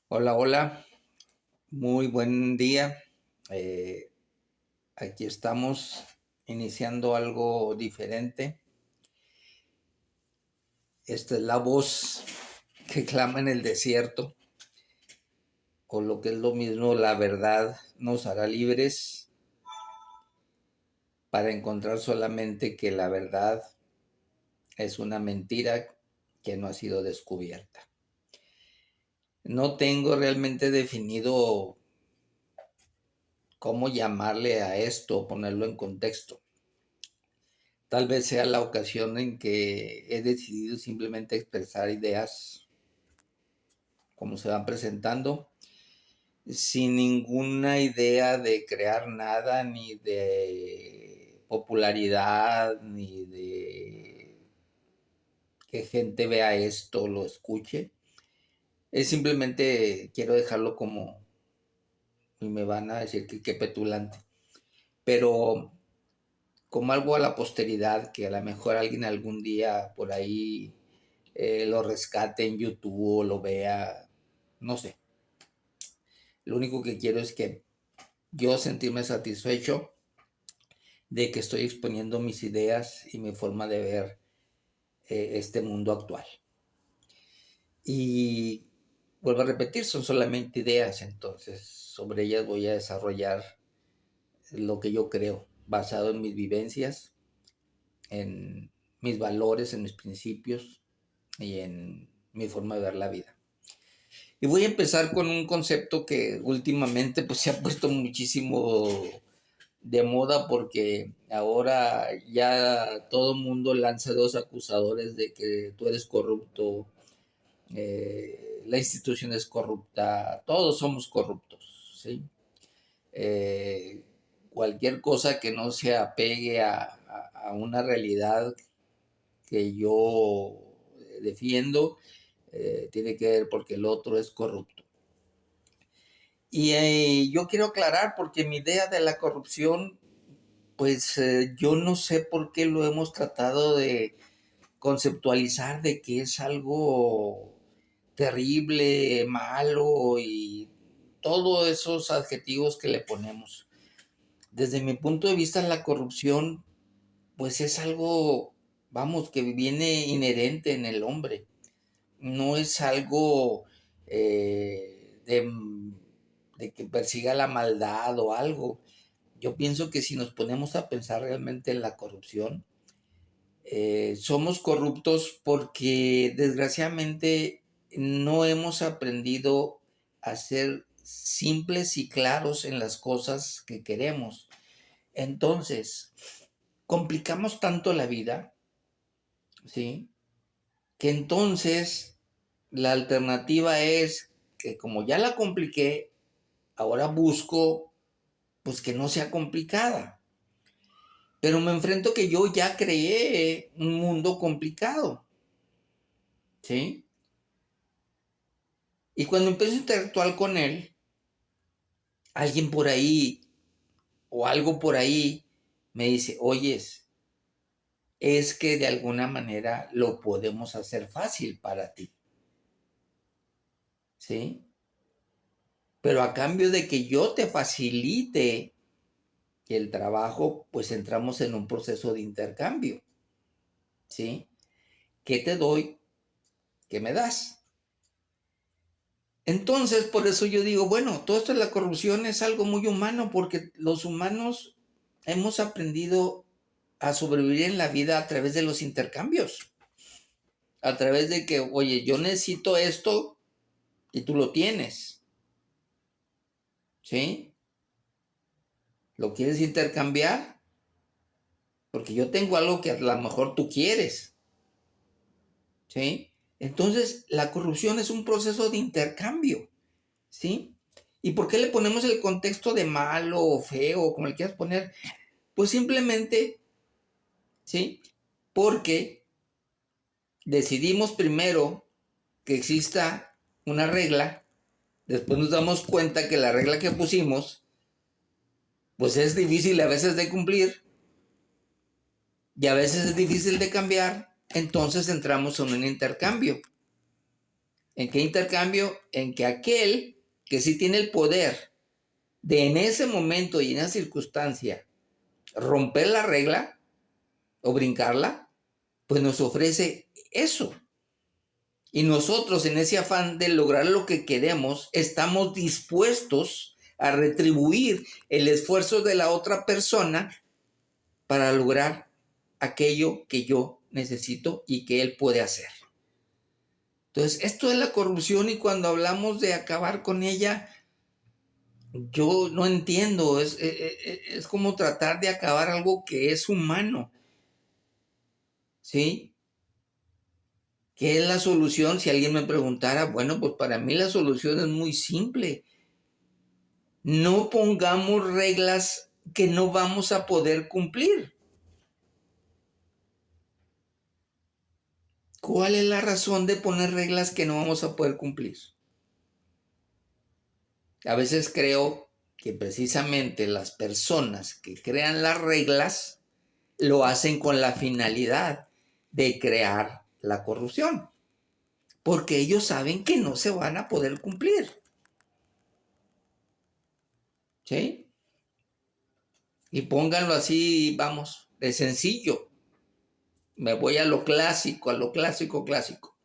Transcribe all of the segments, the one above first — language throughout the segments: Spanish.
Hola, hola, muy buen día. Eh, Aquí estamos iniciando algo diferente. Esta es la voz que clama en el desierto, o lo que es lo mismo, la verdad nos hará libres para encontrar solamente que la verdad es una mentira que no ha sido descubierta. No tengo realmente definido cómo llamarle a esto, ponerlo en contexto. Tal vez sea la ocasión en que he decidido simplemente expresar ideas como se van presentando, sin ninguna idea de crear nada, ni de popularidad, ni de que gente vea esto, lo escuche. Es simplemente quiero dejarlo como, y me van a decir que qué petulante, pero como algo a la posteridad, que a lo mejor alguien algún día por ahí lo rescate en YouTube o lo vea, no sé. Lo único que quiero es que yo sentirme satisfecho de que estoy exponiendo mis ideas y mi forma de ver este mundo actual. Y vuelvo a repetir, son solamente ideas, entonces sobre ellas voy a desarrollar lo que yo creo, basado en mis vivencias, en mis valores, en mis principios y en mi forma de ver la vida. Y voy a empezar con un concepto que últimamente pues se ha puesto muchísimo de moda porque ahora ya todo el mundo lanza dos acusadores de que tú eres corrupto, la institución es corrupta, todos somos corruptos, ¿sí? Eh, Cualquier cosa que no se apegue a una realidad que yo defiendo tiene que ver porque el otro es corrupto. Y yo quiero aclarar porque mi idea de la corrupción, pues yo no sé por qué lo hemos tratado de conceptualizar de que es algo terrible, malo y todos esos adjetivos que le ponemos. Desde mi punto de vista, la corrupción, pues es algo, vamos, que viene inherente en el hombre. No es algo de que persiga la maldad o algo. Yo pienso que si nos ponemos a pensar realmente en la corrupción, somos corruptos porque desgraciadamente no hemos aprendido a ser simples y claros en las cosas que queremos. Entonces, complicamos tanto la vida, ¿sí? Que entonces la alternativa es que como ya la compliqué, ahora busco pues que no sea complicada. Pero me enfrento que yo ya creé un mundo complicado, ¿sí? Y cuando empiezo a interactuar con él, alguien por ahí o algo por ahí me dice, oyes, es que de alguna manera lo podemos hacer fácil para ti, ¿sí? Pero a cambio de que yo te facilite el trabajo, pues entramos en un proceso de intercambio, ¿sí? ¿Qué te doy? ¿Qué me das? Entonces, por eso yo digo, bueno, todo esto de la corrupción es algo muy humano porque los humanos hemos aprendido a sobrevivir en la vida a través de los intercambios, a través de que, oye, yo necesito esto y tú lo tienes, ¿sí? ¿Lo quieres intercambiar? Porque yo tengo algo que a lo mejor tú quieres, ¿sí? Entonces, la corrupción es un proceso de intercambio, ¿sí? ¿Y por qué le ponemos el contexto de malo o feo, como le quieras poner? Pues simplemente, ¿sí? Porque decidimos primero que exista una regla, después nos damos cuenta que la regla que pusimos, pues es difícil a veces de cumplir y a veces es difícil de cambiar, entonces entramos en un intercambio. ¿En qué intercambio? En que aquel que sí tiene el poder de en ese momento y en esa circunstancia romper la regla o brincarla, pues nos ofrece eso. Y nosotros en ese afán de lograr lo que queremos, estamos dispuestos a retribuir el esfuerzo de la otra persona para lograr aquello que yo necesito y que él puede hacer. Entonces, esto es la corrupción y cuando hablamos de acabar con ella, yo no entiendo, es como tratar de acabar algo que es humano, ¿sí? ¿Qué es la solución? Si alguien me preguntara, bueno, pues para mí la solución es muy simple. No pongamos reglas que no vamos a poder cumplir. ¿Cuál es la razón de poner reglas que no vamos a poder cumplir? A veces creo que precisamente las personas que crean las reglas lo hacen con la finalidad de crear la corrupción, porque ellos saben que no se van a poder cumplir. ¿Sí? Y pónganlo así, vamos, de sencillo. Me voy a lo clásico, clásico.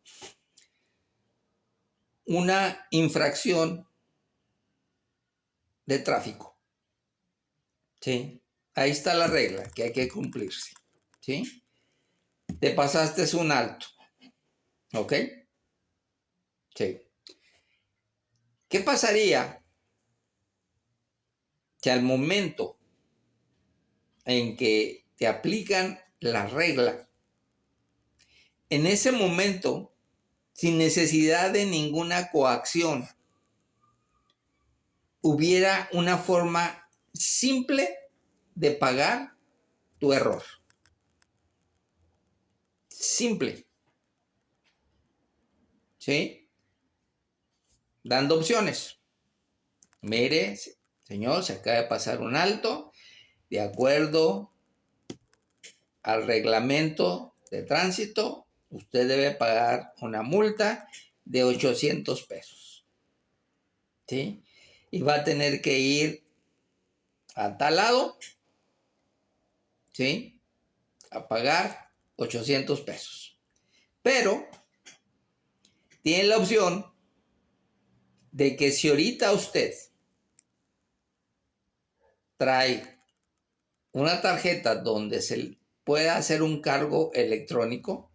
Una infracción de tráfico. ¿Sí? Ahí está la regla que hay que cumplirse. ¿Sí? Te pasaste un alto. ¿Ok? Sí. ¿Qué pasaría que al momento en que te aplican la regla, en ese momento, sin necesidad de ninguna coacción, hubiera una forma simple de pagar tu error? Simple. ¿Sí? Dando opciones. Mire, señor, se acaba de pasar un alto, de acuerdo al reglamento de tránsito, usted debe pagar una multa de 800 pesos. ¿Sí? Y va a tener que ir a tal lado, ¿sí? A pagar 800 pesos. Pero tiene la opción de que si ahorita usted trae una tarjeta donde se pueda hacer un cargo electrónico,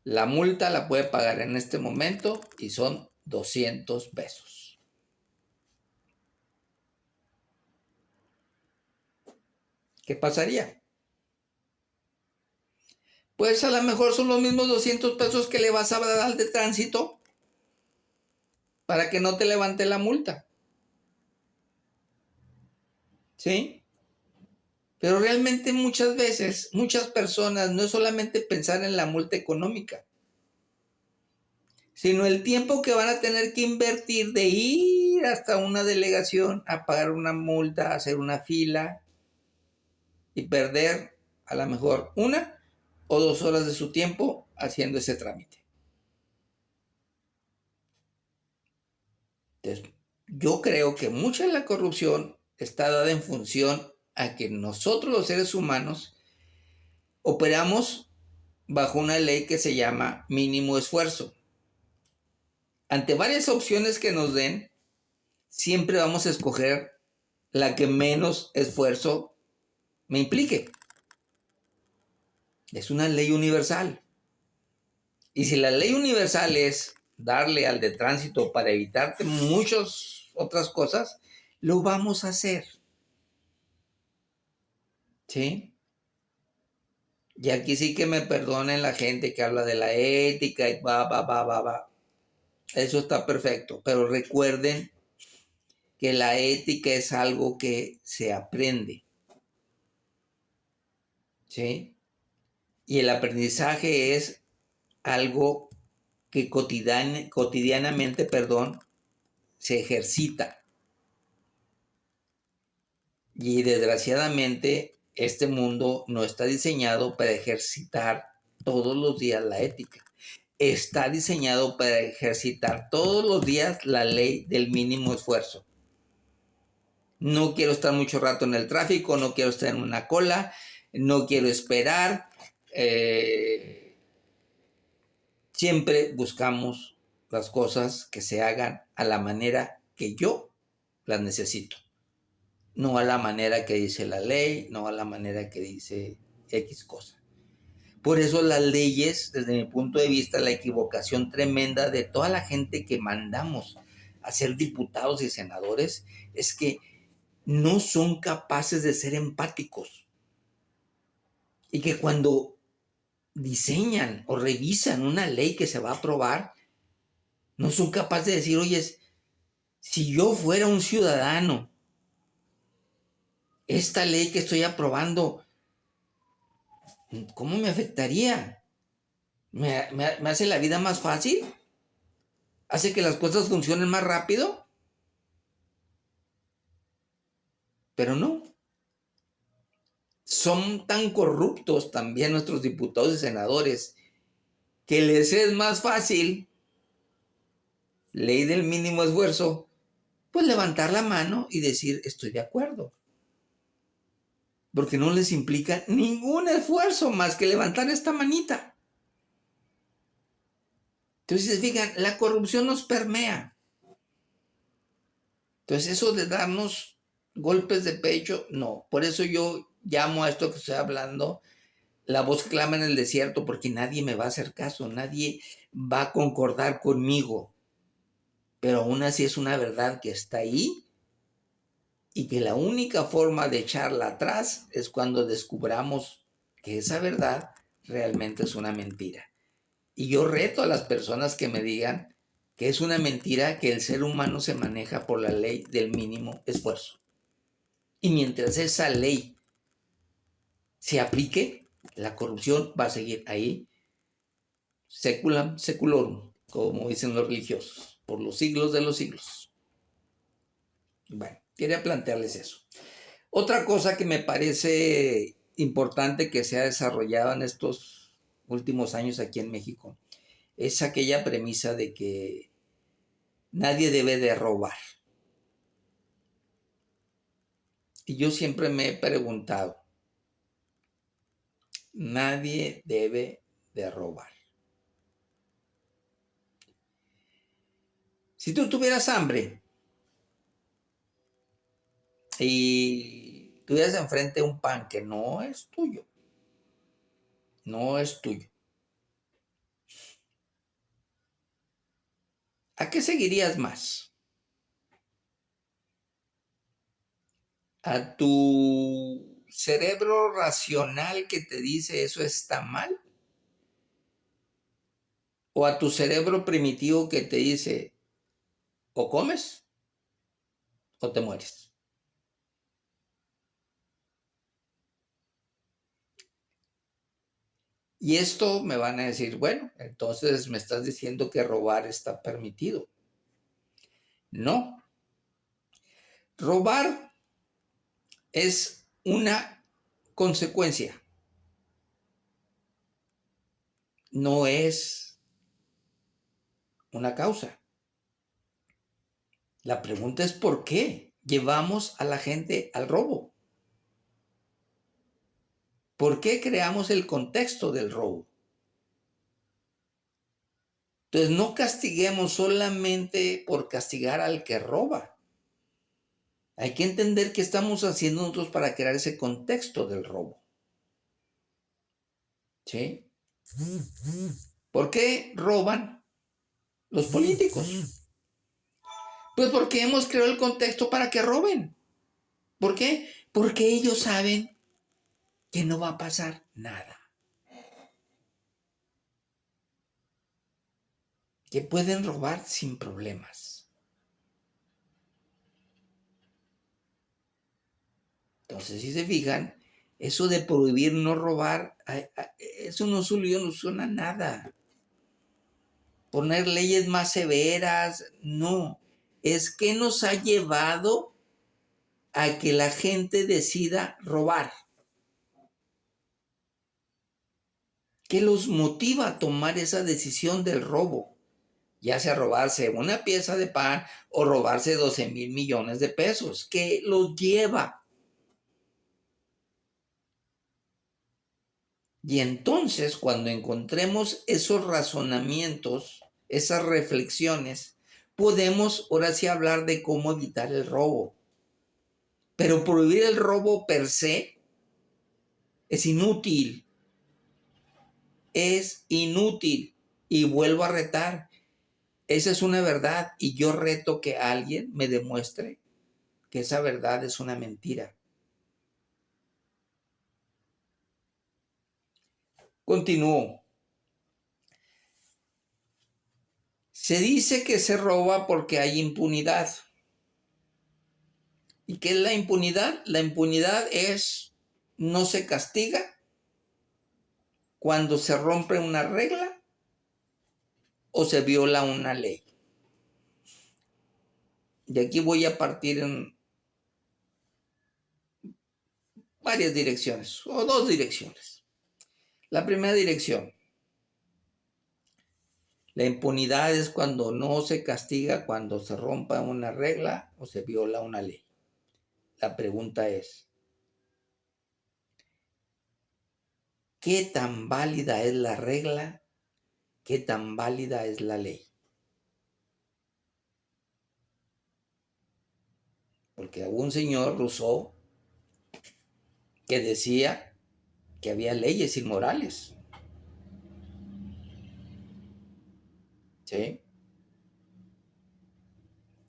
la multa la puede pagar en este momento y son 200 pesos. ¿Qué pasaría? Pues a lo mejor son los mismos 200 pesos que le vas a dar de tránsito para que no te levante la multa. ¿Sí? Pero realmente muchas veces, muchas personas, no es solamente pensar en la multa económica, sino el tiempo que van a tener que invertir de ir hasta una delegación a pagar una multa, a hacer una fila y perder a lo mejor 1 o 2 horas de su tiempo haciendo ese trámite. Entonces, yo creo que mucha de la corrupción está dada en función a que nosotros los seres humanos operamos bajo una ley que se llama mínimo esfuerzo. Ante varias opciones que nos den, siempre vamos a escoger la que menos esfuerzo me implique. Es una ley universal. Y si la ley universal es darle al de tránsito para evitarte muchas otras cosas, lo vamos a hacer. ¿Sí? Y aquí sí que me perdonen la gente que habla de la ética y va. Eso está perfecto. Pero recuerden que la ética es algo que se aprende. ¿Sí? Y el aprendizaje es algo que cotidianamente, se ejercita. Y desgraciadamente este mundo no está diseñado para ejercitar todos los días la ética. está diseñado para ejercitar todos los días la ley del mínimo esfuerzo. No quiero estar mucho rato en el tráfico, no quiero estar en una cola, no quiero esperar. Siempre buscamos las cosas que se hagan a la manera que yo las necesito. No a la manera que dice la ley, no a la manera que dice X cosa. Por eso las leyes, desde mi punto de vista, la equivocación tremenda de toda la gente que mandamos a ser diputados y senadores es que no son capaces de ser empáticos. Y que cuando diseñan o revisan una ley que se va a aprobar, no son capaces de decir, oye, si yo fuera un ciudadano, esta ley que estoy aprobando, ¿cómo me afectaría? ¿Me hace la vida más fácil? ¿Hace que las cosas funcionen más rápido? Pero no. Son tan corruptos también nuestros diputados y senadores que les es más fácil, ley del mínimo esfuerzo, pues levantar la mano y decir estoy de acuerdo. Porque no les implica ningún esfuerzo más que levantar esta manita. Entonces, fijan, la corrupción nos permea. Entonces, eso de darnos golpes de pecho, no. Por eso yo llamo a esto que estoy hablando, la voz que clama en el desierto, porque nadie me va a hacer caso, nadie va a concordar conmigo. Pero aún así es una verdad que está ahí y que la única forma de echarla atrás es cuando descubramos que esa verdad realmente es una mentira. Y yo reto a las personas que me digan que es una mentira que el ser humano se maneja por la ley del mínimo esfuerzo. Y mientras esa ley se aplique, la corrupción va a seguir ahí, seculam seculorum, como dicen los religiosos, por los siglos de los siglos. Bueno, quería plantearles eso. Otra cosa que me parece importante que se ha desarrollado en estos últimos años aquí en México es aquella premisa de que nadie debe de robar. Y yo siempre me he preguntado, nadie debe de robar. Si tú tuvieras hambre y tuvieras enfrente un pan que no es tuyo, no es tuyo, ¿a qué seguirías más? ¿A tu cerebro racional que te dice eso está mal? ¿O a tu cerebro primitivo que te dice o comes o te mueres? Y esto me van a decir, bueno, entonces me estás diciendo que robar está permitido. No, robar es una consecuencia, no es una causa. La pregunta es ¿por qué llevamos a la gente al robo? ¿Por qué creamos el contexto del robo? Entonces no castiguemos solamente por castigar al que roba. Hay que entender qué estamos haciendo nosotros para crear ese contexto del robo. ¿Sí? ¿Por qué roban los políticos? Pues porque hemos creado el contexto para que roben. ¿Por qué? Porque ellos saben que no va a pasar nada. Que pueden robar sin problemas. Entonces, si se fijan, eso de prohibir no robar, eso no soluciona nada. Poner leyes más severas, no. Es que nos ha llevado a que la gente decida robar. ¿Qué los motiva a tomar esa decisión del robo? Ya sea robarse una pieza de pan o robarse 12,000 millones de pesos. ¿Qué los lleva? Y entonces, cuando encontremos esos razonamientos, esas reflexiones, podemos ahora sí hablar de cómo evitar el robo. Pero prohibir el robo per se es inútil. Es inútil. Y vuelvo a retar. Esa es una verdad y yo reto que alguien me demuestre que esa verdad es una mentira. Continúo. Se dice que se roba porque hay impunidad. ¿Y qué es la impunidad? La impunidad es no se castiga cuando se rompe una regla o se viola una ley. Y aquí voy a partir en varias direcciones o dos direcciones. La primera dirección, la impunidad es cuando no se castiga cuando se rompa una regla o se viola una ley. La pregunta es, ¿qué tan válida es la regla? ¿Qué tan válida es la ley? Porque hubo un señor Rousseau que decía que había leyes inmorales. ¿Sí?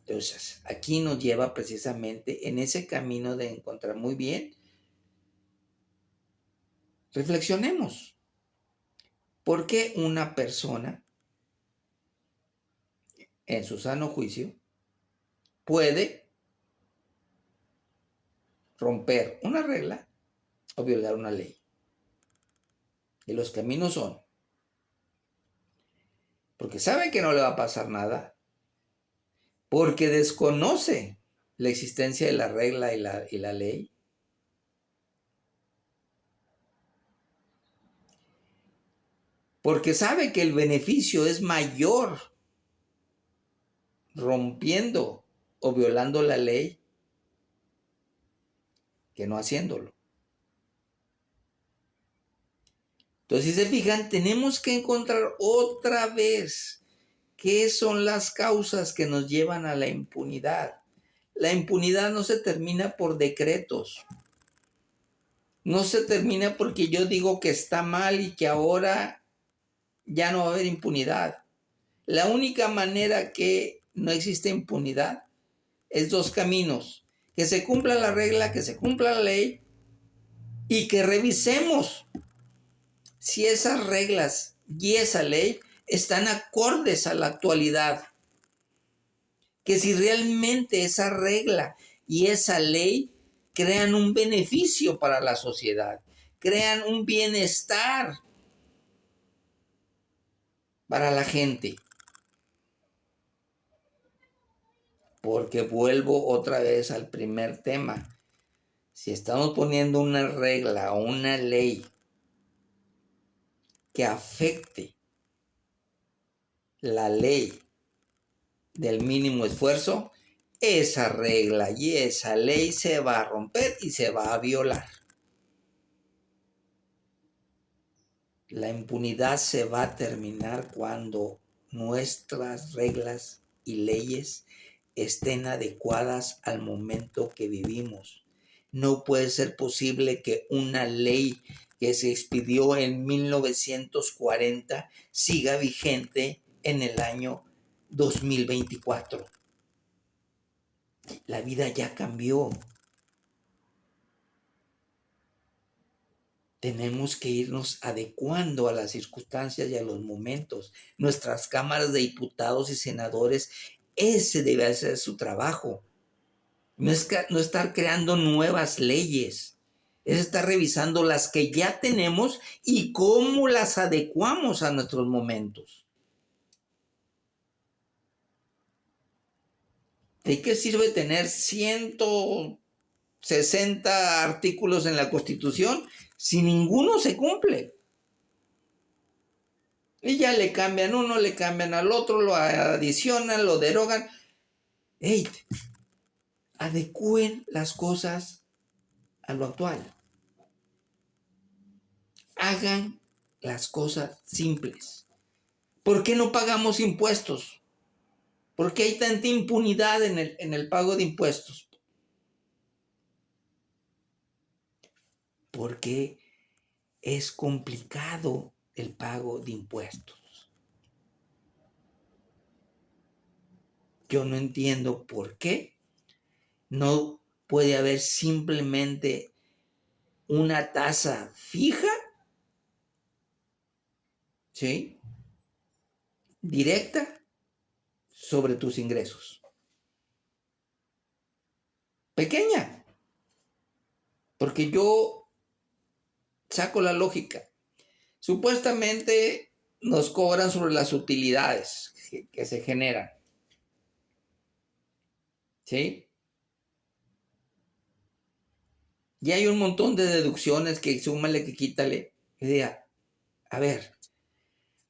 Entonces, aquí nos lleva precisamente en ese camino de encontrar muy bien. Reflexionemos. ¿Por qué una persona, en su sano juicio, puede romper una regla o violar una ley? Y los caminos son, porque sabe que no le va a pasar nada, porque desconoce la existencia de la regla y la ley, porque sabe que el beneficio es mayor rompiendo o violando la ley que no haciéndolo. Entonces, si se fijan, tenemos que encontrar otra vez qué son las causas que nos llevan a la impunidad. La impunidad no se termina por decretos. No se termina porque yo digo que está mal y que ahora ya no va a haber impunidad. La única manera que no existe impunidad es dos caminos. Que se cumpla la regla, que se cumpla la ley y que revisemos si esas reglas y esa ley están acordes a la actualidad. Que si realmente esa regla y esa ley crean un beneficio para la sociedad, crean un bienestar para la gente. Porque vuelvo otra vez al primer tema. Si estamos poniendo una regla o una ley que afecte la ley del mínimo esfuerzo, esa regla y esa ley se va a romper y se va a violar. La impunidad se va a terminar cuando nuestras reglas y leyes estén adecuadas al momento que vivimos. No puede ser posible que una ley que se expidió en 1940 siga vigente en el año 2024. La vida ya cambió. Tenemos que irnos adecuando a las circunstancias y a los momentos. Nuestras cámaras de diputados y senadores, ese debe ser su trabajo. No estar creando nuevas leyes, es estar revisando las que ya tenemos y cómo las adecuamos a nuestros momentos. ¿De qué sirve tener 160 artículos en la Constitución si ninguno se cumple? Y ya le cambian uno, le cambian al otro, lo adicionan, lo derogan. ¡Ey! Adecúen las cosas a lo actual. Hagan las cosas simples. ¿Por qué no pagamos impuestos? ¿Por qué hay tanta impunidad en el pago de impuestos? Porque es complicado el pago de impuestos. Yo no entiendo por qué no puede haber simplemente una tasa fija, ¿sí? Directa sobre tus ingresos. Pequeña, porque yo saco la lógica. Supuestamente nos cobran sobre las utilidades que se generan, ¿sí? Y hay un montón de deducciones que súmale, que quítale. Idea, a ver,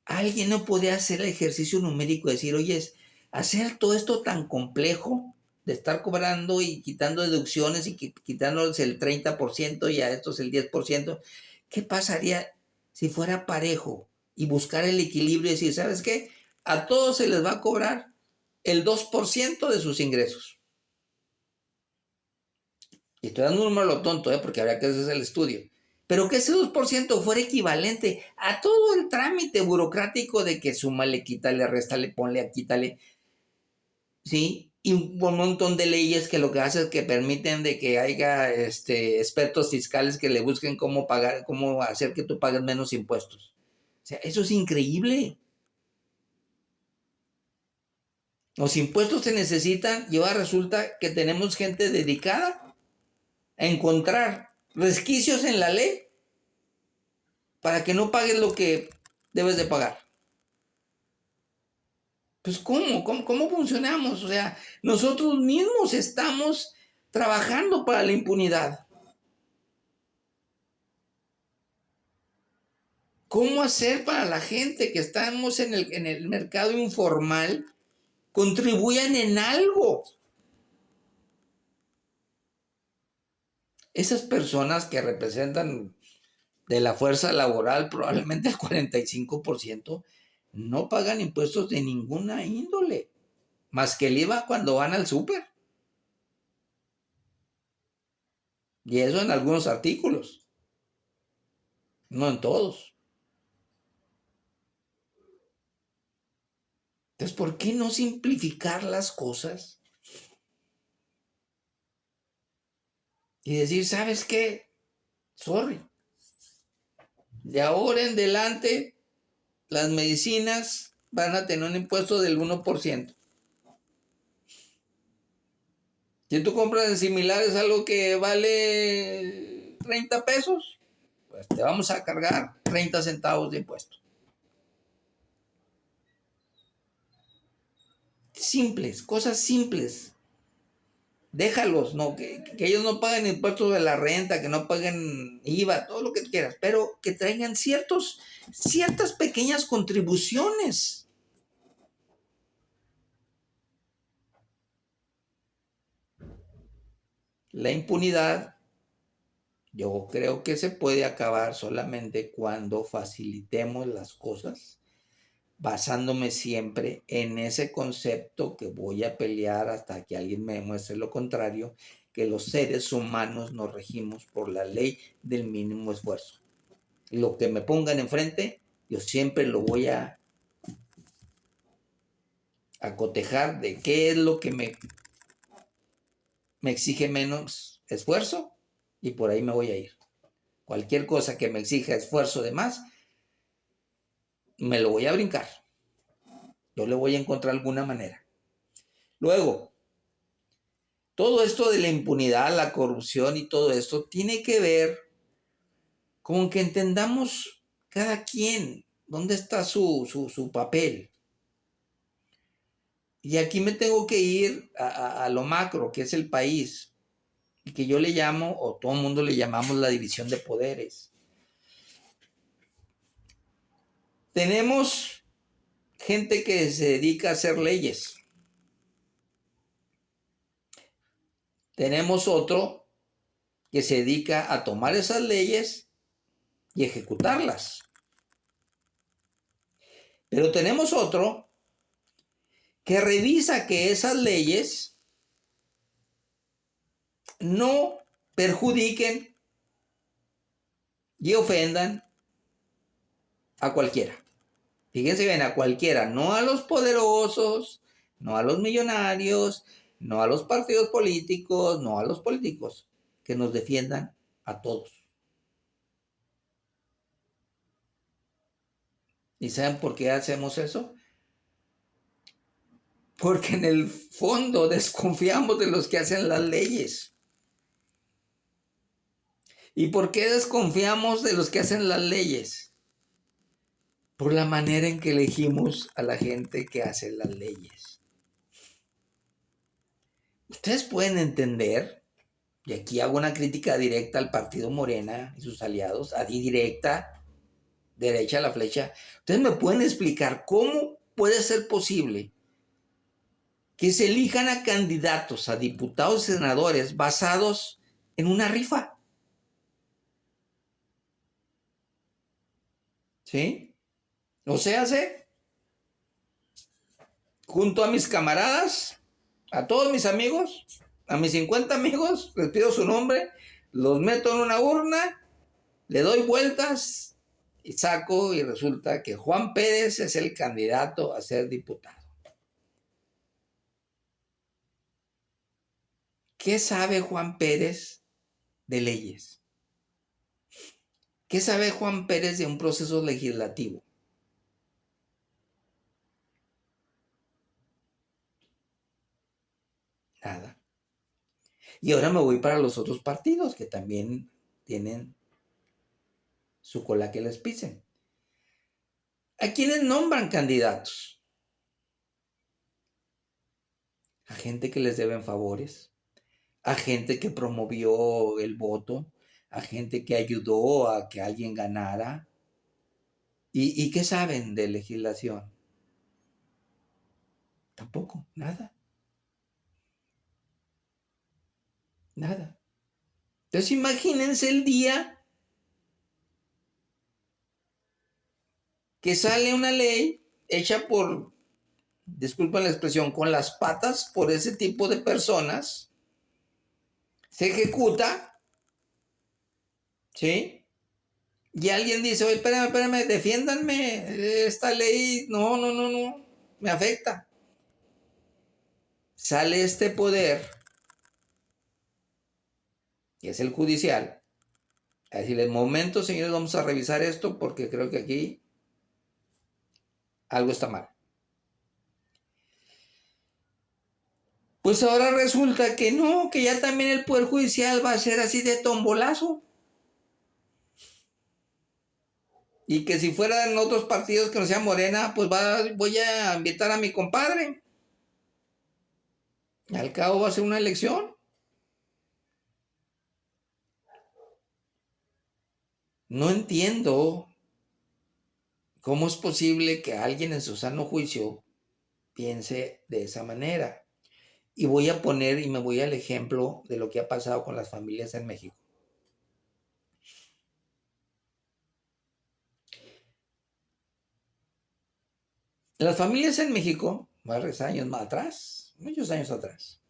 alguien no puede hacer el ejercicio numérico de decir, oye, hacer todo esto tan complejo de estar cobrando y quitando deducciones y quitándoles el 30% y a estos el 10%, ¿qué pasaría si fuera parejo? Y buscar el equilibrio y decir, ¿sabes qué? A todos se les va a cobrar el 2% de sus ingresos. Y estoy dando un número tonto, porque habría que hacer el estudio. Pero que ese 2% fuera equivalente a todo el trámite burocrático de que súmale, quítale, réstale, ponle, quítale, ¿sí? Y un montón de leyes que lo que hace es que permiten de que haya expertos fiscales que le busquen cómo pagar, cómo hacer que tú pagues menos impuestos. O sea, eso es increíble. Los impuestos se necesitan y ahora resulta que tenemos gente dedicada a encontrar resquicios en la ley para que no pagues lo que debes de pagar. Pues ¿cómo funcionamos? O sea, nosotros mismos estamos trabajando para la impunidad. ¿Cómo hacer para la gente que estamos en el mercado informal contribuyan en algo? Esas personas que representan de la fuerza laboral probablemente el 45% no pagan impuestos de ninguna índole, más que el IVA cuando van al súper. Y eso en algunos artículos, no en todos. Entonces, ¿por qué no simplificar las cosas? Y decir, ¿sabes qué? Sorry. De ahora en adelante, las medicinas van a tener un impuesto del 1%. Si tú compras en similares algo que vale 30 pesos, pues te vamos a cargar 30 centavos de impuesto. Simples, cosas simples. Déjalos, ¿no? Que ellos no paguen impuestos de la renta, que no paguen IVA, todo lo que quieras, pero que traigan ciertas pequeñas contribuciones. La impunidad, yo creo que se puede acabar solamente cuando facilitemos las cosas, basándome siempre en ese concepto que voy a pelear hasta que alguien me demuestre lo contrario, que los seres humanos nos regimos por la ley del mínimo esfuerzo. Lo que me pongan enfrente, yo siempre lo voy a cotejar de qué es lo que me exige menos esfuerzo y por ahí me voy a ir. Cualquier cosa que me exija esfuerzo de más, me lo voy a brincar. Yo le voy a encontrar alguna manera. Luego, todo esto de la impunidad, la corrupción y todo esto tiene que ver con que entendamos cada quien dónde está su papel. Y aquí me tengo que ir a lo macro, que es el país, y que yo le llamo, o todo el mundo le llamamos, la división de poderes. Tenemos gente que se dedica a hacer leyes. Tenemos otro que se dedica a tomar esas leyes y ejecutarlas. Pero tenemos otro que revisa que esas leyes no perjudiquen y ofendan a cualquiera. Fíjense bien, a cualquiera, no a los poderosos, no a los millonarios, no a los partidos políticos, no a los políticos, que nos defiendan a todos. ¿Y saben por qué hacemos eso? Porque en el fondo desconfiamos de los que hacen las leyes. ¿Y por qué desconfiamos de los que hacen las leyes? Por la manera en que elegimos a la gente que hace las leyes. Ustedes pueden entender, y aquí hago una crítica directa al partido Morena y sus aliados, así directa, derecha a la flecha. Ustedes me pueden explicar cómo puede ser posible que se elijan a candidatos, a diputados y senadores basados en una rifa. ¿Sí? O sea, junto a mis camaradas, a todos mis amigos, a mis 50 amigos, les pido su nombre, los meto en una urna, le doy vueltas y saco y resulta que Juan Pérez es el candidato a ser diputado. ¿Qué sabe Juan Pérez de leyes? ¿Qué sabe Juan Pérez de un proceso legislativo? Nada. Y ahora me voy para los otros partidos que también tienen su cola que les pisen. ¿A quiénes nombran candidatos? A gente que les deben favores, a gente que promovió el voto, a gente que ayudó a que alguien ganara. ¿Y qué saben de legislación? Tampoco, nada. Nada. Entonces imagínense el día que sale una ley hecha por, disculpen la expresión, con las patas por ese tipo de personas, se ejecuta, ¿sí? Y alguien dice, oye, espérame, defiéndanme, esta ley, no, me afecta. Sale este poder, que es el judicial, a decirle, momento, señores, vamos a revisar esto porque creo que aquí algo está mal. Pues ahora resulta que no, que ya también el Poder Judicial va a ser así de tombolazo. Y que si fueran otros partidos que no sean Morena, pues voy a invitar a mi compadre. Y al cabo va a ser una elección. No entiendo cómo es posible que alguien en su sano juicio piense de esa manera. Y voy a poner y me voy al ejemplo de lo que ha pasado con las familias en México. Las familias en México, varios años más atrás, muchos años atrás,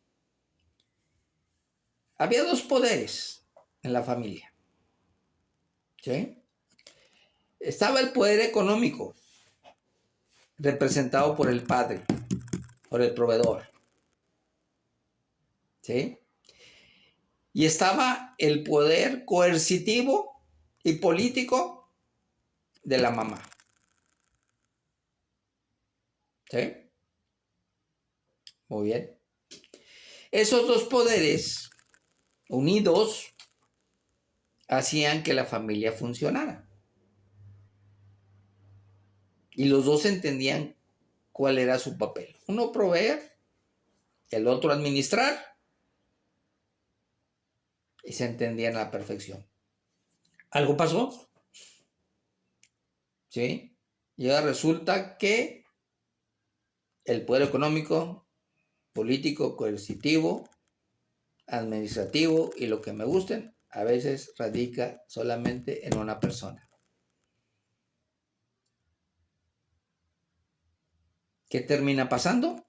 había dos poderes en la familia. ¿Sí? Estaba el poder económico, representado por el padre, por el proveedor. ¿Sí? Y estaba el poder coercitivo y político de la mamá. ¿Sí? Muy bien. Esos dos poderes unidos hacían que la familia funcionara. Y los dos entendían cuál era su papel. Uno proveer, el otro administrar, y se entendían a la perfección. ¿Algo pasó? ¿Sí? Y ahora resulta que el poder económico, político, coercitivo, administrativo y lo que me gusten, a veces radica solamente en una persona. ¿Qué termina pasando?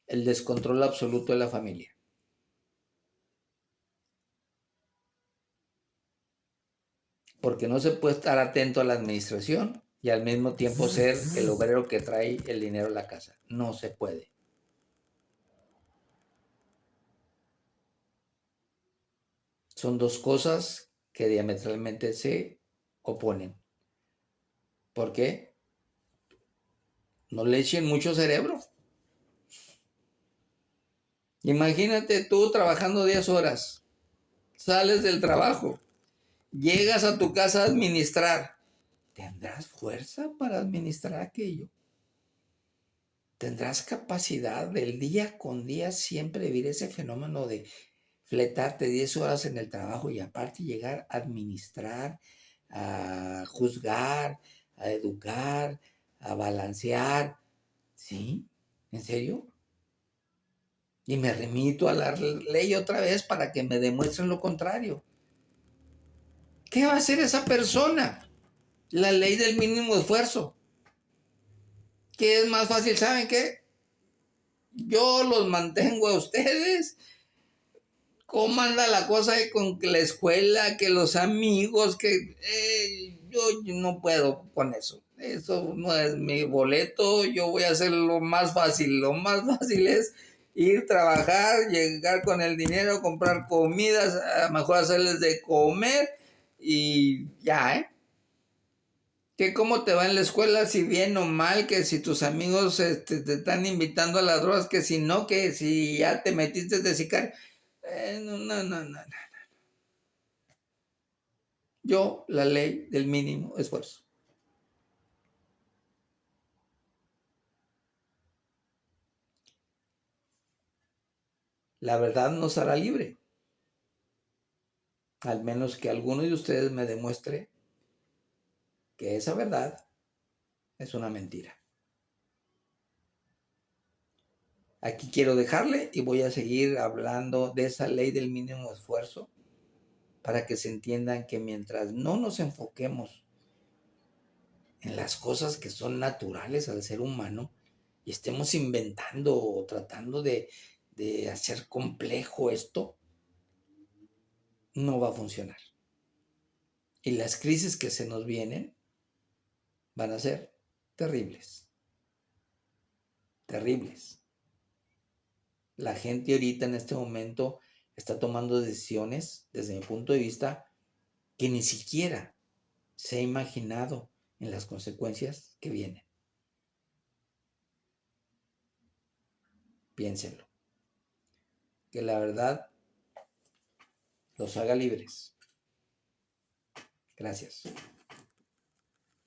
El descontrol absoluto de la familia. Porque no se puede estar atento a la administración y al mismo tiempo ser el obrero que trae el dinero a la casa. No se puede. Son dos cosas que diametralmente se oponen. ¿Por qué? No le echen mucho cerebro. Imagínate tú trabajando 10 horas, sales del trabajo, llegas a tu casa a administrar. ¿Tendrás fuerza para administrar aquello? ¿Tendrás capacidad del día con día siempre vivir ese fenómeno de fletarte 10 horas en el trabajo y aparte llegar a administrar, a juzgar, a educar, a balancear? ¿Sí? ¿En serio? Y me remito a la ley otra vez para que me demuestren lo contrario. ¿Qué va a hacer esa persona? La ley del mínimo esfuerzo. ¿Qué es más fácil? ¿Saben qué? Yo los mantengo a ustedes. ¿Cómo anda la cosa con la escuela, que los amigos, que yo no puedo con eso? Eso no es mi boleto. Yo voy a hacer lo más fácil. Lo más fácil es ir, trabajar, llegar con el dinero, comprar comidas, a lo mejor hacerles de comer y ya, ¿eh? Que cómo te va en la escuela, si bien o mal, que si tus amigos te están invitando a las drogas, que si no, que si ya te metiste de sicario. No, no, no, no. Yo, la ley del mínimo esfuerzo. La verdad nos hará libre, al menos que alguno de ustedes me demuestre que esa verdad es una mentira. Aquí quiero dejarle y voy a seguir hablando de esa ley del mínimo esfuerzo para que se entiendan que mientras no nos enfoquemos en las cosas que son naturales al ser humano y estemos inventando o tratando de hacer complejo esto, no va a funcionar. Y las crisis que se nos vienen van a ser terribles, terribles. La gente ahorita en este momento está tomando decisiones, desde mi punto de vista, que ni siquiera se ha imaginado en las consecuencias que vienen. Piénsenlo. Que la verdad los haga libres. Gracias.